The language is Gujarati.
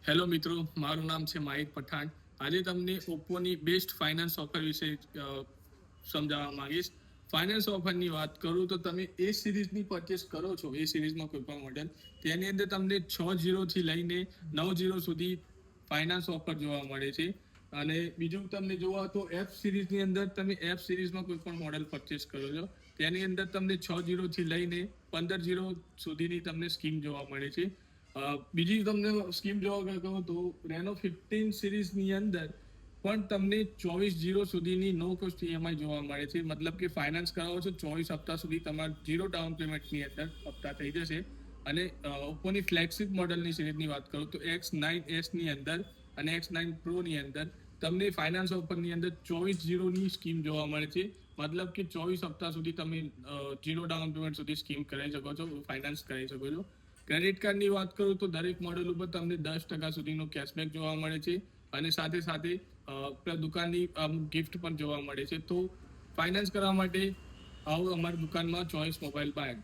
હેલો મિત્રો, મારું નામ છે માહિત પઠાણ. આજે તમને ઓપ્પોની બેસ્ટ ફાઇનાન્સ ઓફર વિશે સમજાવવા માંગીશ. ફાઇનાન્સ ઓફરની વાત કરું તો તમે એ સિરીઝની પરચેસ કરો છો, એ સિરીઝમાં કોઈ પણ મોડેલ, તેની અંદર તમને 6 થી લઈને 9 સુધી ફાઇનાન્સ ઓફર જોવા મળે છે. અને બીજું તમને જોવા તો એફ સિરીઝની અંદર તમે એફ સિરીઝમાં કોઈ પણ મોડેલ પરચેસ કરો છો, તેની અંદર તમને 6 થી લઈને 15 સુધીની તમને સ્કીમ જોવા મળે છે. બીજી તમને સ્કીમ જોવા કહું તો રેનો 15 સિરીઝની અંદર પણ તમને 24 સુધીની નો કોસ્ટ ઈએમઆઈ જોવા મળે છે. મતલબ કે ફાઇનાન્સ કરાવો છો 24 હપ્તા સુધી તમારે 0 ડાઉન પેમેન્ટની અંદર હપ્તા થઈ જશે. અને ઓપ્પોની ફ્લેગશિપ મોડલની સિરીઝની વાત કરું તો X9s ની અંદર અને X9 પ્રોની અંદર તમને ફાઇનાન્સ ઓફરની અંદર 24/0ની સ્કીમ જોવા મળે છે. મતલબ કે 24 હપ્તા સુધી તમે 0 ડાઉન પેમેન્ટ સુધી સ્કીમ કરાવી શકો છો, ફાઇનાન્સ કરાવી શકો છો. ક્રેડિટ કાર્ડની વાત કરું તો દરેક મોડેલ ઉપર તમને 10% સુધીનો કેશબેક જોવા મળે છે. અને સાથે સાથે દુકાનની ગિફ્ટ પણ જોવા મળે છે. તો ફાઇનાન્સ કરવા માટે આવો અમારી દુકાનમાં ચોઈસ મોબાઈલ બાય.